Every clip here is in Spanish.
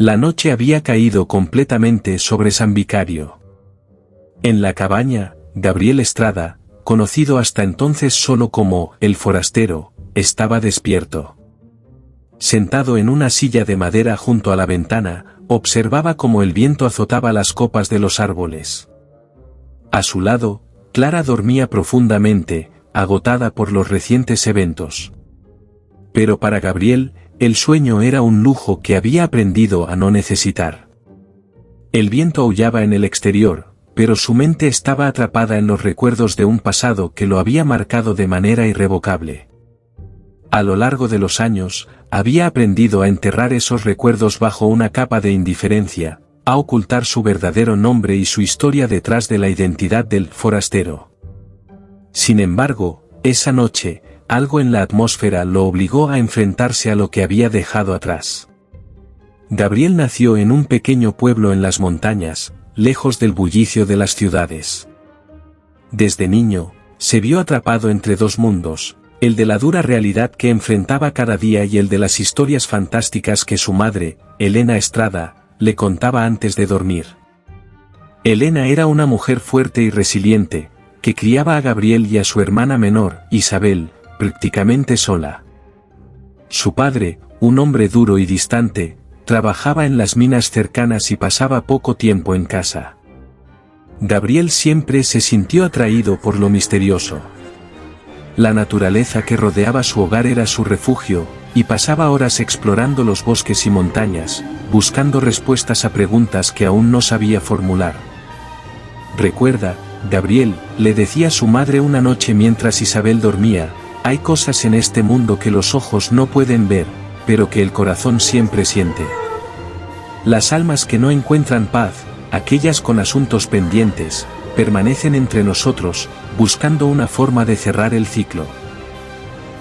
La noche había caído completamente sobre San Vicario. En la cabaña, Gabriel Estrada, conocido hasta entonces solo como el forastero, estaba despierto. Sentado en una silla de madera junto a la ventana, observaba cómo el viento azotaba las copas de los árboles. A su lado, Clara dormía profundamente, agotada por los recientes eventos. Pero para Gabriel, el sueño era un lujo que había aprendido a no necesitar. El viento aullaba en el exterior, pero su mente estaba atrapada en los recuerdos de un pasado que lo había marcado de manera irrevocable. A lo largo de los años, había aprendido a enterrar esos recuerdos bajo una capa de indiferencia, a ocultar su verdadero nombre y su historia detrás de la identidad del forastero. Sin embargo, esa noche, algo en la atmósfera lo obligó a enfrentarse a lo que había dejado atrás. Gabriel nació en un pequeño pueblo en las montañas, lejos del bullicio de las ciudades. Desde niño, se vio atrapado entre dos mundos, el de la dura realidad que enfrentaba cada día y el de las historias fantásticas que su madre, Elena Estrada, le contaba antes de dormir. Elena era una mujer fuerte y resiliente, que criaba a Gabriel y a su hermana menor, Isabel, prácticamente sola. Su padre, un hombre duro y distante, trabajaba en las minas cercanas y pasaba poco tiempo en casa. Gabriel siempre se sintió atraído por lo misterioso. La naturaleza que rodeaba su hogar era su refugio, y pasaba horas explorando los bosques y montañas, buscando respuestas a preguntas que aún no sabía formular. «Recuerda, Gabriel», le decía su madre una noche mientras Isabel dormía, «hay cosas en este mundo que los ojos no pueden ver, pero que el corazón siempre siente. Las almas que no encuentran paz, aquellas con asuntos pendientes, permanecen entre nosotros, buscando una forma de cerrar el ciclo».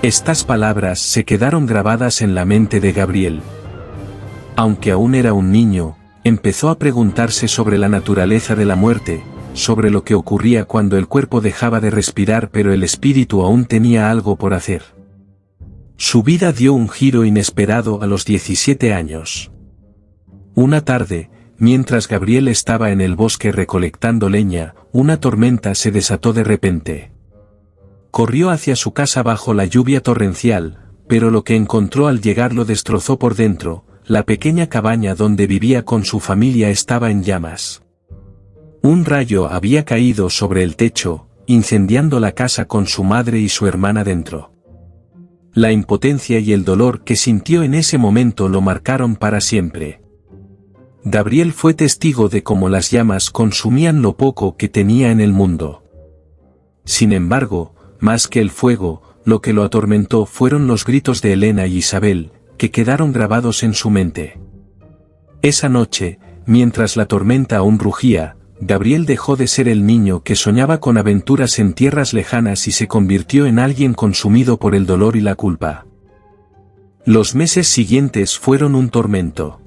Estas palabras se quedaron grabadas en la mente de Gabriel. Aunque aún era un niño, empezó a preguntarse sobre la naturaleza de la muerte, sobre lo que ocurría cuando el cuerpo dejaba de respirar pero el espíritu aún tenía algo por hacer. Su vida dio un giro inesperado a los 17 años. Una tarde, mientras Gabriel estaba en el bosque recolectando leña, una tormenta se desató de repente. Corrió hacia su casa bajo la lluvia torrencial, pero lo que encontró al llegar lo destrozó por dentro. La pequeña cabaña donde vivía con su familia estaba en llamas. Un rayo había caído sobre el techo, incendiando la casa con su madre y su hermana dentro. La impotencia y el dolor que sintió en ese momento lo marcaron para siempre. Gabriel fue testigo de cómo las llamas consumían lo poco que tenía en el mundo. Sin embargo, más que el fuego, lo que lo atormentó fueron los gritos de Elena y Isabel, que quedaron grabados en su mente. Esa noche, mientras la tormenta aún rugía, Gabriel dejó de ser el niño que soñaba con aventuras en tierras lejanas y se convirtió en alguien consumido por el dolor y la culpa. Los meses siguientes fueron un tormento.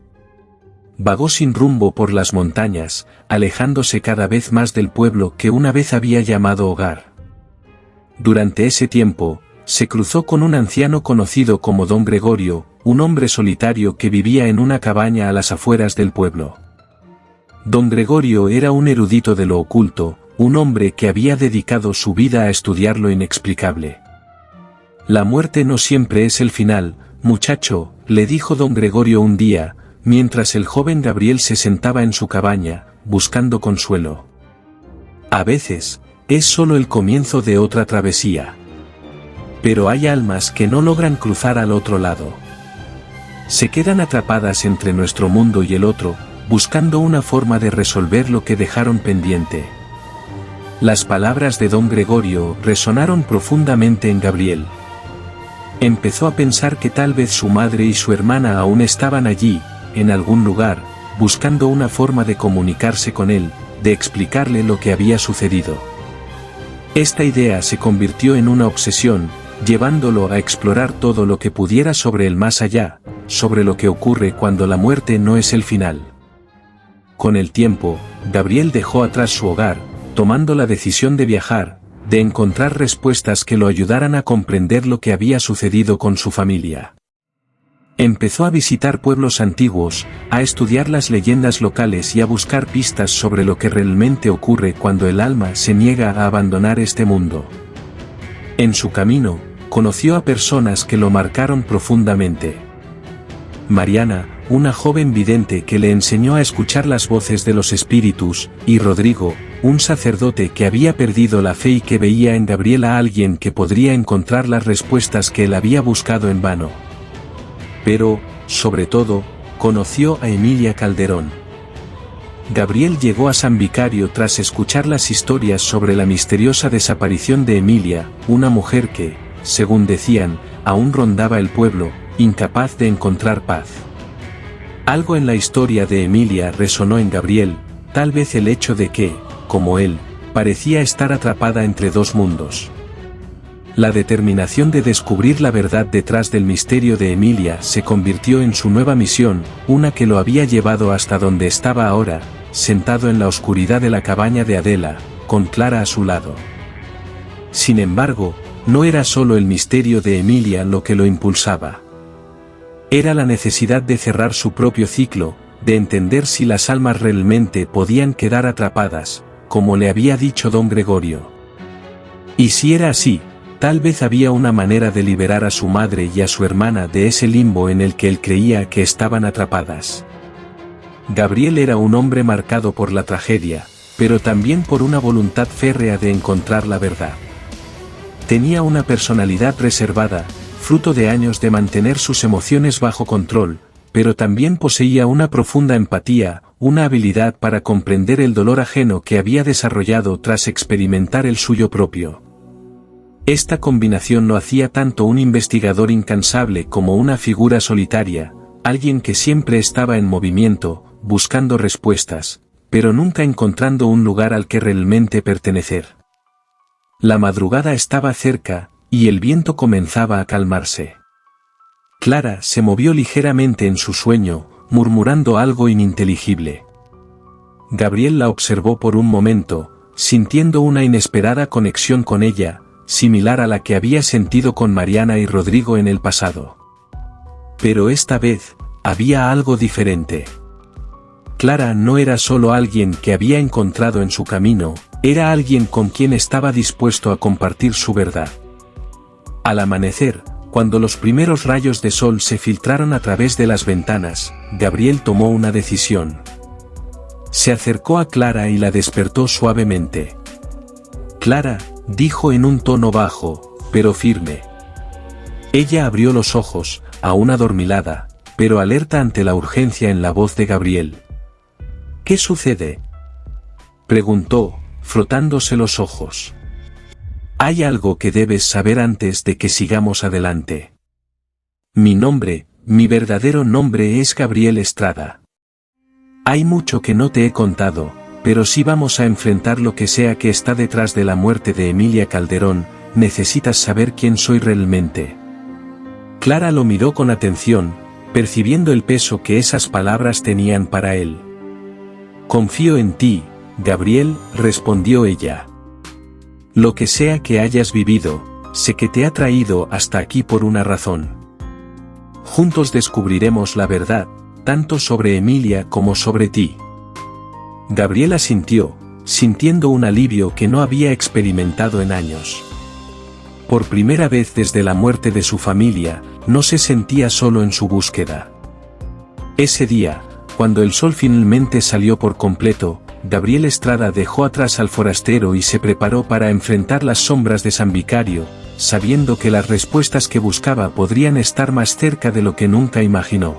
Vagó sin rumbo por las montañas, alejándose cada vez más del pueblo que una vez había llamado hogar. Durante ese tiempo, se cruzó con un anciano conocido como Don Gregorio, un hombre solitario que vivía en una cabaña a las afueras del pueblo. Don Gregorio era un erudito de lo oculto, un hombre que había dedicado su vida a estudiar lo inexplicable. «La muerte no siempre es el final, muchacho», le dijo Don Gregorio un día, mientras el joven Gabriel se sentaba en su cabaña, buscando consuelo. «A veces, es solo el comienzo de otra travesía. Pero hay almas que no logran cruzar al otro lado. Se quedan atrapadas entre nuestro mundo y el otro, buscando una forma de resolver lo que dejaron pendiente». Las palabras de Don Gregorio resonaron profundamente en Gabriel. Empezó a pensar que tal vez su madre y su hermana aún estaban allí, en algún lugar, buscando una forma de comunicarse con él, de explicarle lo que había sucedido. Esta idea se convirtió en una obsesión, llevándolo a explorar todo lo que pudiera sobre el más allá, sobre lo que ocurre cuando la muerte no es el final. Con el tiempo, Gabriel dejó atrás su hogar, tomando la decisión de viajar, de encontrar respuestas que lo ayudaran a comprender lo que había sucedido con su familia. Empezó a visitar pueblos antiguos, a estudiar las leyendas locales y a buscar pistas sobre lo que realmente ocurre cuando el alma se niega a abandonar este mundo. En su camino, conoció a personas que lo marcaron profundamente. Mariana, una joven vidente que le enseñó a escuchar las voces de los espíritus, y Rodrigo, un sacerdote que había perdido la fe y que veía en Gabriel a alguien que podría encontrar las respuestas que él había buscado en vano. Pero, sobre todo, conoció a Emilia Calderón. Gabriel llegó a San Vicario tras escuchar las historias sobre la misteriosa desaparición de Emilia, una mujer que, según decían, aún rondaba el pueblo, incapaz de encontrar paz. Algo en la historia de Emilia resonó en Gabriel, tal vez el hecho de que, como él, parecía estar atrapada entre dos mundos. La determinación de descubrir la verdad detrás del misterio de Emilia se convirtió en su nueva misión, una que lo había llevado hasta donde estaba ahora, sentado en la oscuridad de la cabaña de Adela, con Clara a su lado. Sin embargo, no era solo el misterio de Emilia lo que lo impulsaba. Era la necesidad de cerrar su propio ciclo, de entender si las almas realmente podían quedar atrapadas, como le había dicho don Gregorio. Y si era así, tal vez había una manera de liberar a su madre y a su hermana de ese limbo en el que él creía que estaban atrapadas. Gabriel era un hombre marcado por la tragedia, pero también por una voluntad férrea de encontrar la verdad. Tenía una personalidad reservada, fruto de años de mantener sus emociones bajo control, pero también poseía una profunda empatía, una habilidad para comprender el dolor ajeno que había desarrollado tras experimentar el suyo propio. Esta combinación lo hacía tanto un investigador incansable como una figura solitaria, alguien que siempre estaba en movimiento, buscando respuestas, pero nunca encontrando un lugar al que realmente pertenecer. La madrugada estaba cerca, y el viento comenzaba a calmarse. Clara se movió ligeramente en su sueño, murmurando algo ininteligible. Gabriel la observó por un momento, sintiendo una inesperada conexión con ella, similar a la que había sentido con Mariana y Rodrigo en el pasado. Pero esta vez, había algo diferente. Clara no era solo alguien que había encontrado en su camino, era alguien con quien estaba dispuesto a compartir su verdad. Al amanecer, cuando los primeros rayos de sol se filtraron a través de las ventanas, Gabriel tomó una decisión. Se acercó a Clara y la despertó suavemente. «Clara», dijo en un tono bajo, pero firme. Ella abrió los ojos, aún adormilada, pero alerta ante la urgencia en la voz de Gabriel. «¿Qué sucede?», preguntó, frotándose los ojos. «Hay algo que debes saber antes de que sigamos adelante. Mi verdadero nombre es Gabriel Estrada. Hay mucho que no te he contado, pero si vamos a enfrentar lo que sea que está detrás de la muerte de Emilia Calderón, necesitas saber quién soy realmente». Clara lo miró con atención, percibiendo el peso que esas palabras tenían para él. «Confío en ti, Gabriel», respondió ella. «Lo que sea que hayas vivido, sé que te ha traído hasta aquí por una razón. Juntos descubriremos la verdad, tanto sobre Emilia como sobre ti». Gabriel asintió, sintiendo un alivio que no había experimentado en años. Por primera vez desde la muerte de su familia, no se sentía solo en su búsqueda. Ese día, cuando el sol finalmente salió por completo, Gabriel Estrada dejó atrás al forastero y se preparó para enfrentar las sombras de San Vicario, sabiendo que las respuestas que buscaba podrían estar más cerca de lo que nunca imaginó.